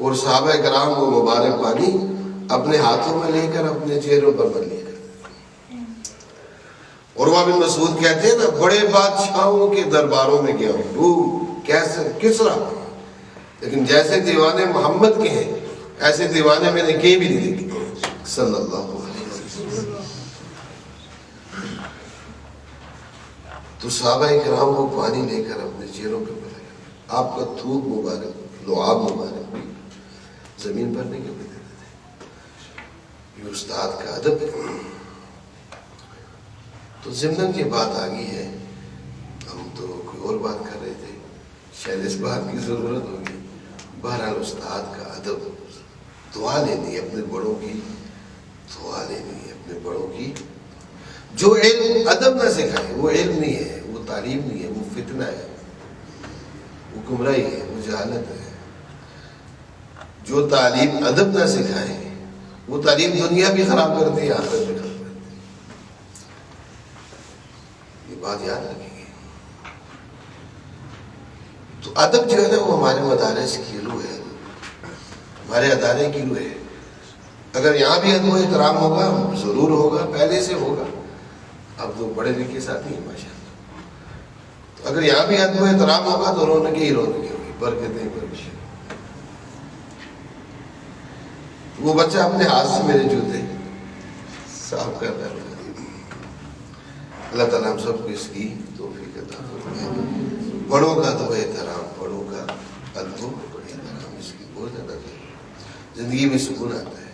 اور صحابہ کرام وہ مبارک پانی اپنے ہاتھوں میں لے کر اپنے چہروں پر بن لیا کرتے. عروہ بن مسعود کہتے ہیں نا بڑے بادشاہوں کے درباروں میں گیا ہوں، روم، کیسر، کسرا، لیکن جیسے دیوانے محمد کے ہیں ایسے دیوانے میں نے کہیں بھی نہیں دیکھے صلی اللہ علیہ وسلم. تو صحابہ کرام وہ پانی لے کر اپنے چہروں پہ پڑا گیا. آپ کا تھوک مبارک، لعاب مبارک بھی زمین پر نہیں گرنے دیتے تھے. یہ استاد کا ادب ہے. تو ضمن کی بات آ گئی ہے، ہم تو کوئی اور بات کر رہے تھے، شاید اس بات کی ضرورت ہوگی. بہرحال استاد کا ادب، دعا لینی ہے اپنے بڑوں کی، دعا لینی ہے اپنے بڑوں کی. جو علم ادب نہ سکھائے وہ علم نہیں ہے، وہ تعلیم نہیں ہے، وہ فتنہ ہے، وہ گمراہی ہے، وہ جہالت ہے. جو تعلیم ادب نہ سکھائے وہ تعلیم دنیا بھی خراب کرتی ہے، آخرت بھی خراب کرتی ہے. یہ بات یاد رکھیں گے. تو ادب جو ہے نا وہ ہمارے مدارس کی روح ہے، ہمارے ادارے کی روح ہے. اگر یہاں بھی ادب و احترام ہوگا ضرور ہوگا، پہلے سے ہوگا. اب تو بڑے لکھے ساتھی ہیں ماشاء اللہ. تو اگر یہاں بھی ادب و احترام ہوگا تو رونقیں ہی رونقیں ہوگی، برکتیں ہی برکتیں. وہ بچہ اپنے ہاتھ سے میرے جوتے صاف کر رہا ہے. اللہ تعالیٰ ہم سب کو اس کی توفیق عطا فرمائے. بڑوں کا ادب و احترام، بڑوں کا ادب و احترام، اس کی بہت زیادہ زندگی میں سکون آتا ہے.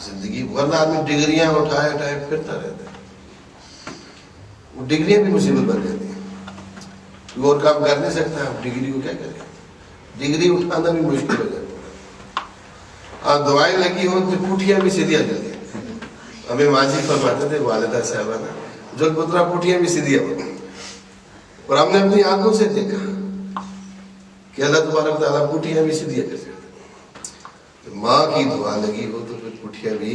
زندگی ورنہ آدمی ڈگریاں اٹھائے پھرتا رہتا ہے. وہ ڈگریاں بھی مصیبت بن جاتی ہیں. کوئی اور کام کر نہیں سکتا، اب ڈگری کو کیا کرے. ڈگری اٹھانا بھی مشکل ہو جاتا ہے. ہاں دعائیں لگی ہوں تو پوٹیاں بھی سیدھی آ جاتی ہیں. ہمیں ماجی فرماتے تھے والدہ صاحبہ نا، جل پترا پوٹیاں بھی سیدھی آ جاتی ہیں. اور ہم نے اپنی آنکھوں سے دیکھا کہ اللہ تبارک تعالیٰ پوٹیاں بھی سیدھی کر سکتے. ماں کی دعا لگی ہو تو پھر پوٹیاں بھی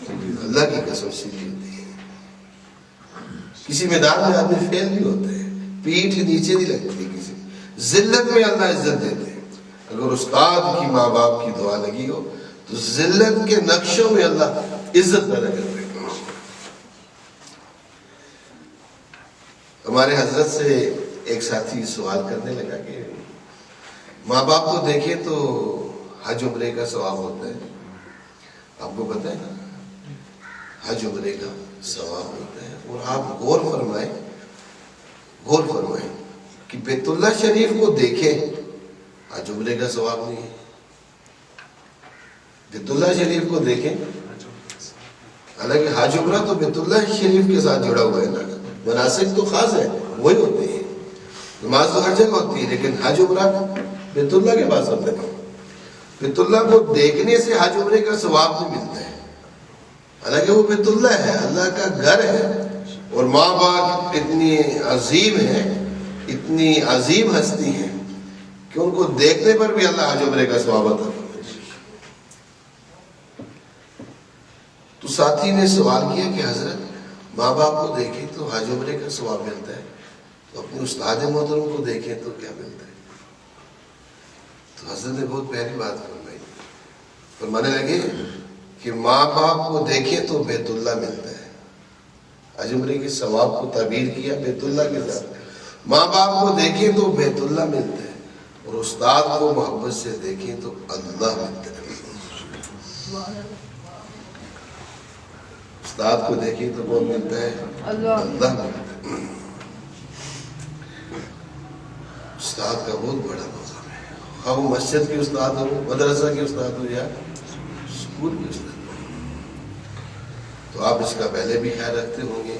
اللہ کی قسم سیدھی ہوتی ہے. کسی میدان میں آدمی فیل بھی ہوتا ہے، پیٹھ نیچے نہیں لگتی کسی، ذلت میں اللہ عزت دیتے ہیں. اگر استاد کی ماں باپ کی دعا لگی ہو تو ذلت کے نقشوں میں اللہ عزت پیدا کرتے ہیں. ہمارے حضرت سے ایک ساتھی سوال کرنے لگا کہ ماں باپ کو دیکھے تو حج عمرے کا ثواب ہوتا ہے. آپ کو پتہ ہے نا حج عمرے کا ثواب ہوتا ہے. اور آپ غور فرمائیں کہ بیت اللہ شریف کو دیکھیں، حج عمرے کا ثواب نہیں ہے. بیت اللہ شریف کو دیکھیں، حالانکہ حج عمرہ تو بیت اللہ شریف کے ساتھ جڑا ہوا ہے نا. مناسک تو خاص ہے، وہی ہوتے ہیں. نماز تو ہر جگہ ہوتی ہے لیکن حج عمرہ بیت اللہ کے پاس ہوتا ہے. بیت اللہ کو دیکھنے سے حج عمرے کا ثواب نہیں ملتا ہے، حالانکہ وہ بیت اللہ ہے، اللہ کا گھر ہے. اور ماں باپ اتنی عظیم ہیں، اتنی عظیم ہستی ہیں کہ ان کو دیکھنے پر بھی اللہ حج عمرے کا ثواب عطا کرتا ہے. تو ساتھی نے سوال کیا کہ حضرت ماں باپ کو دیکھیں تو حج عمرے کا ثواب ملتا ہے، تو اپنے استاد محترم کو دیکھیں تو کیا ملتا ہے؟ تو حضرت نے بہت پیاری بات فرمانے لگے کہ ماں باپ کو دیکھیں تو بیت اللہ ملتا ہے. حج عمرے کے ثواب کو تعبیر کیا بیت اللہ کے ساتھ. ماں باپ کو دیکھیں تو بیت اللہ ملتا ہے، اور استاد کو محبت سے دیکھیں تو اللہ ملتا ہے. استاد کو دیکھیں تو کون ملتا ہے؟ اللہ ملتا ہے. استاد کا بہت بڑا مقام ہے، خواہ وہ مسجد کے استاد ہو، مدرسہ کے استاد ہو یا اسکول کے استاد ہو. تو آپ اس کا پہلے بھی خیال رکھتے ہوں گے.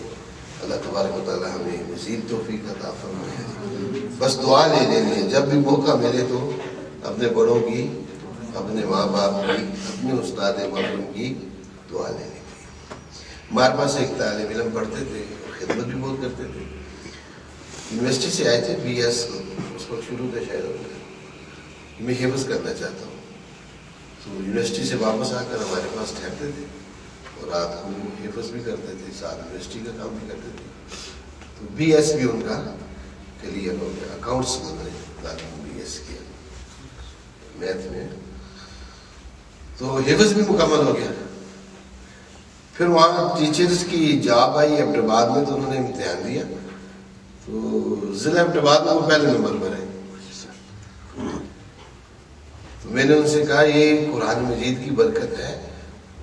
اللہ تبارک و تعالیٰ ہمیں مزید توفیق عطا فرمائے. بس دعا لے لینی ہے جب بھی موقع ملے تو اپنے بڑوں کی، اپنے ماں باپ کی، اپنے استاد محترم کی دعا لے لینی. ہمارے پاس ایک طالب علم پڑھتے تھے، خدمت بھی بہت کرتے تھے. یونیورسٹی سے آئے تھے BS، اس وقت شروع تھا شاید، میں حفظ کرنا چاہتا ہوں. تو یونیورسٹی سے واپس آ کر ہمارے پاس ٹھہرتے تھے اور رات کو حفظ بھی کرتے تھے، ساتھ یونیورسٹی کا کام بھی کرتے تھے. تو BS بھی ان کا کلیئر ہو گیا، اکاؤنٹس میں انہوں نے BS کیا. میتھ میں، تو حفظ بھی مکمل ہو گیا. پھر وہاں ٹیچرز کی جاب آئی ایبٹ آباد میں، تو انہوں نے امتحان دیا، تو ضلع ایبٹ آباد میں وہ پہلے نمبر پر ہے. تو میں نے ان سے کہا یہ قرآن مجید کی برکت ہے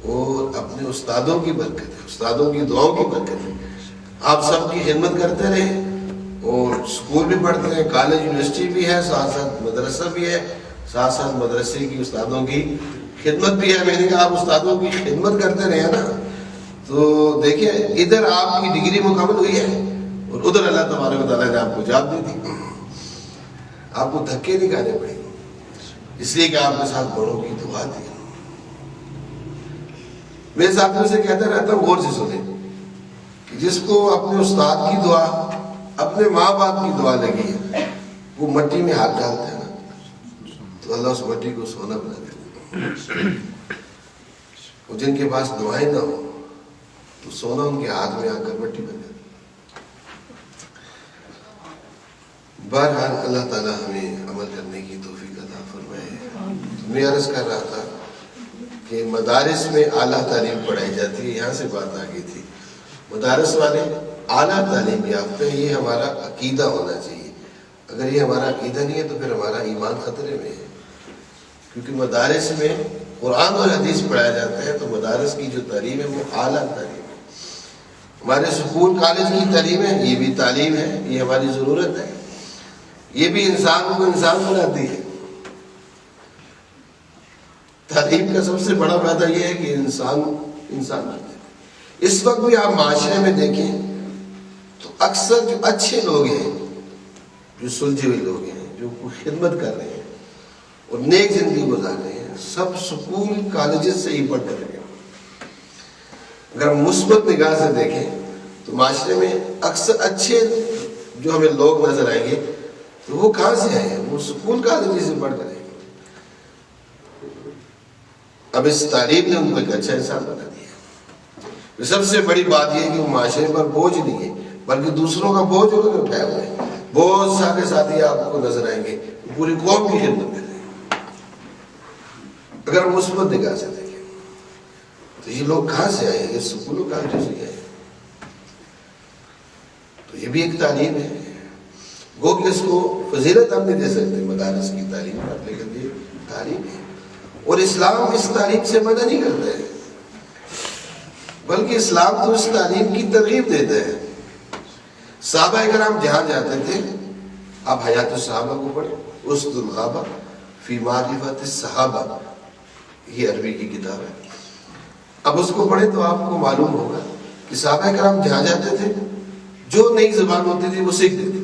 اور اپنے استادوں کی برکت ہے، استادوں کی دعاؤں کی برکت ہے. آپ سب کی خدمت کرتے رہے اور اسکول بھی پڑھتے ہیں، کالج یونیورسٹی بھی ہے، ساتھ ساتھ مدرسہ بھی ہے، ساتھ ساتھ مدرسے کی استادوں کی خدمت بھی ہے. میں نے کہا آپ استادوں کی خدمت کرتے رہے نا، تو دیکھیں ادھر آپ کی ڈگری مکمل ہوئی ہے اور ادھر اللہ تبارک و تعالیٰ نے آپ کو جاب دی تھی. آپ کو دھکے نہیں کھانے پڑے، اس لیے کہ آپ کے ساتھ بڑوں کی دعا تھی. میں ساتھیوں سے کہتا رہتا ہوں غور سے سنیں کہ جس کو اپنے استاد کی دعا، اپنے ماں باپ کی دعا لگی ہے، وہ مٹی میں ہاتھ ڈالتا ہے نا تو اللہ اس مٹی کو سونا بنا دیتا ہے. اور جن کے پاس دعائیں نہ ہو تو سونا ان کے ہاتھ میں آ کر مٹی بن جاتی. بہرحال اللہ تعالیٰ ہمیں عمل کرنے کی توفیق عطا فرمائے. میں عرض کر رہا تھا کہ مدارس میں اعلیٰ تعلیم پڑھائی جاتی ہے، یہاں سے بات آ گئی تھی. مدارس والے اعلیٰ تعلیم یافتہ ہیں، یہ ہمارا عقیدہ ہونا چاہیے. اگر یہ ہمارا عقیدہ نہیں ہے تو پھر ہمارا ایمان خطرے میں ہے، کیونکہ مدارس میں قرآن اور حدیث پڑھایا جاتا ہے، تو مدارس کی جو تعلیم ہے وہ اعلیٰ تعلیم ہے. ہمارے سکول کالج کی تعلیم ہے، یہ بھی تعلیم ہے، یہ ہماری ضرورت ہے، یہ بھی انسان کو انسان بناتی ہے. تعلیم کا سب سے بڑا فائدہ یہ ہے کہ انسان بناتے ہیں. اس وقت بھی آپ معاشرے میں دیکھیں تو اکثر جو اچھے لوگ ہیں، جو سلجھے ہوئے لوگ ہیں، جو خدمت کر رہے ہیں اور نیک زندگی گزار رہے ہیں، سب سکول کالجز سے ہی پڑھ کر رہے ہیں. اگر ہم مثبت نگاہ سے دیکھیں تو معاشرے میں اکثر اچھے جو ہمیں لوگ نظر آئیں گے تو وہ کہاں سے آئے ہیں؟ وہ سکول کالجز سے پڑھ کر آئے. اب اس تعلیم نے ان کو ایک اچھا انسان بنا دیا. سب سے بڑی بات یہ ہے کہ وہ معاشرے پر بوجھ نہیں ہے، بلکہ دوسروں کا بوجھ انہوں نے اٹھایا ہوا ہے. بہت سارے ساتھی آپ کو نظر آئیں گے پوری قوم کی خدمت کر رہے ہیں. اگر مثبت نگاہ سے دیکھیں تو یہ لوگ کہاں سے آئے ہیں؟ یہ سکولوں کالجوں سے آئے. تو یہ بھی ایک تعلیم ہے. گو کہ اس کو فضیلت ہم نہیں دے سکتے مدارس کی تعلیم پر، لیکن یہ تعلیم ہے. اور اسلام اس تعلیم سے منع نہیں کرتا ہے، بلکہ اسلام تو اس تعلیم کی ترغیب دیتا ہے. صحابہ کرام جہاں جاتے تھے، آپ حیات الصحابہ کو پڑھیں، اسد الغابہ فی معرفت الصحابہ، یہ عربی کی کتاب ہے. اب اس کو پڑھیں تو آپ کو معلوم ہوگا کہ صحابہ کرام جہاں جاتے تھے جو نئی زبان ہوتی تھی وہ سیکھتے تھے.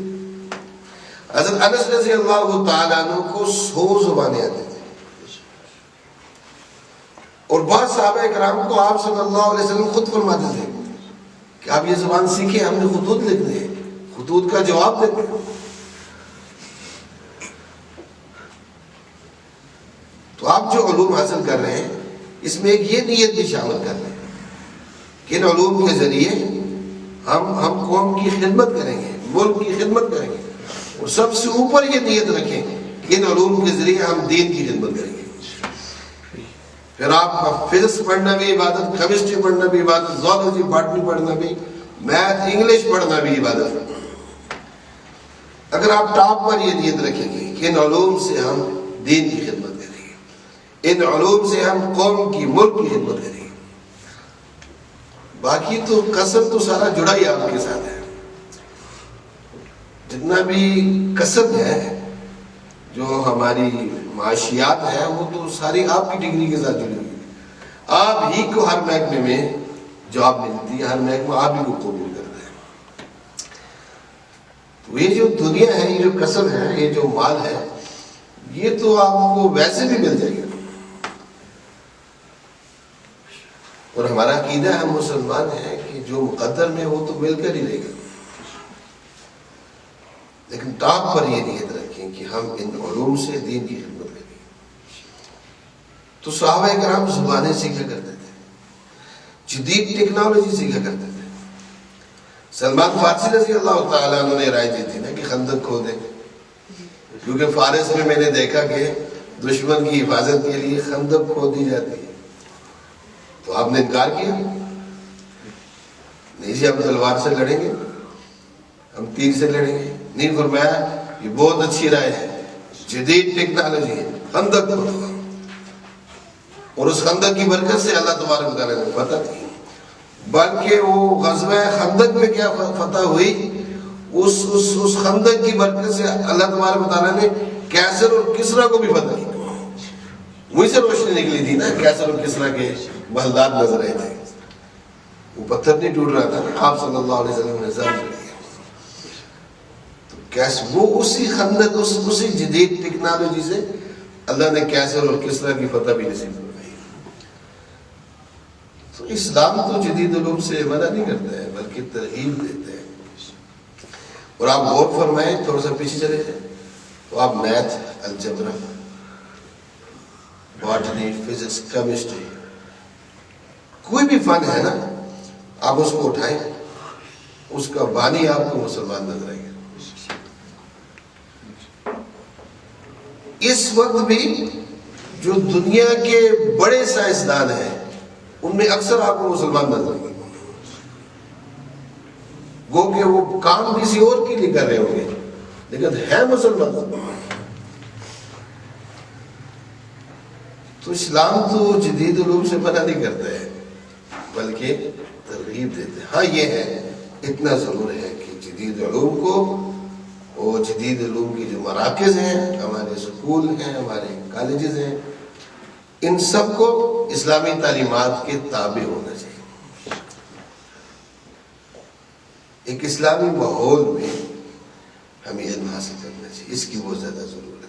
حضرت انس رضی اللہ تعالیٰ عنہ کو 100 زبانیں آتی تھی، اور بعض صحابہ کرام کو آپ صلی اللہ علیہ وسلم خود فرماتے تھے کہ آپ یہ زبان سیکھیں، ہم نے خطوط لکھنے ہیں، خطوط کا جواب دیتے ہیں. تو آپ جو علوم حاصل کر رہے ہیں اس میں ایک یہ نیت بھی شامل کر رہے ہیں کہ ان علوم کے ذریعے ہم قوم کی خدمت کریں گے، ملک کی خدمت کریں گے، اور سب سے اوپر یہ نیت رکھیں کہ ان علوم کے ذریعے ہم دین کی خدمت کریں گے. پھر آپ کا فزکس پڑھنا بھی عبادت، کیمسٹری پڑھنا بھی عبادت، زولوجی باٹنی پڑھنا بھی، میتھ انگلش پڑھنا بھی عبادت. اگر آپ ٹاپ پر یہ نیت رکھیں گے کہ ان علوم سے ہم دین کی خدمت کریں گے، ان علوم سے ہم قوم کی، ملک کی خدمت کریں گے، باقی تو کسب تو سارا جڑا ہی آپ کے ساتھ ہے. جتنا بھی کسب ہے، جو ہماری معاشیات ہے، وہ تو ساری آپ کی ڈگری کے ساتھ جڑی ہوئی ہے. آپ ہی کو ہر محکمے میں جاب ملتی ہے، ہر محکمہ آپ ہی کو قبول کرتا ہے. تو یہ جو دنیا ہے، یہ جو کسب ہے، یہ جو مال ہے، یہ تو آپ کو ویسے بھی مل جائے گا. اور ہمارا عقیدہ ہم مسلمان ہیں کہ جو مقدر میں وہ تو مل کر ہی رہے گا. لیکن ٹاپ پر یہ نیت رکھیں کہ ہم ان علوم سے دین کی خدمت کریں. تو صحابہ کرام زبانیں سیکھا کرتے تھے، جدید ٹیکنالوجی سیکھا کرتے تھے. سلمان فارسی رضی اللہ تعالیٰ عنہ نے رائے دی تھی نا کہ خندق کھودیں، کیونکہ فارس میں میں نے دیکھا کہ دشمن کی حفاظت کے لیے خندق کھود دی جاتی ہے، تو آپ نے انکار کیا؟ نہیں جی ہم تلوار سے لڑیں گے، ہم تیر سے لڑیں گے، نہیں، فرمایا یہ بہت اچھی رائے ہے، جدید ٹیکنالوجی ہے، خندق کھودو، اور اس خندق کی برکت سے اللہ تبارک و تعالیٰ نے فتح دی، بلکہ وہ غزوہ خندق میں کیا فتح ہوئی، اس خندق کی برکت سے اللہ تبارک و تعالیٰ نے کیسر اور کسرا کو بھی فتح کیا۔ وہیں سے روشنی نکلی تھی نا، کیسر اور کسرا کے محلات نظر آئے تھے، وہ پتھر نہیں ٹوٹ رہا تھا نا، آپ صلی اللہ علیہ وسلم نے ظاہر کر دیا۔ تو کیسر وہ اسی خندق، اسی جدید ٹیکنالوجی سے اللہ نے کیسر اور کسرا کی فتح بھی نصیب فرمائی۔ تو اسلام تو جدید علوم سے منع نہیں کرتا ہے بلکہ ترغیب دیتا ہے۔ اور آپ غور فرمائیں، تھوڑا سا پیچھے چلے جائیں تو آپ math, algebra, botany, physics, chemistry, کوئی بھی فن ہے نا، آپ اس کو اٹھائیں، اس کا بانی آپ کو مسلمان نظر آئے گا۔ اس وقت بھی جو دنیا کے بڑے سائنسدان ہیں ان میں اکثر آپ کو مسلمان نظر آئے گا، گو کہ وہ کام کسی اور کے لیے کر رہے ہوں گے لیکن ہے مسلمان۔ تو اسلام تو جدید علوم سے منع نہیں کرتا ہے بلکہ ترغیب دیتے ہیں۔ ہاں یہ ہے، اتنا ضرور ہے کہ جدید علوم کو، اور جدید علوم کی جو مراکز ہیں، ہمارے سکول ہیں، ہمارے کالجز ہیں، ان سب کو اسلامی تعلیمات کے تابع ہونا چاہیے۔ ایک اسلامی ماحول میں ہمیں علم حاصل کرنا چاہیے، اس کی بہت زیادہ ضرورت ہے۔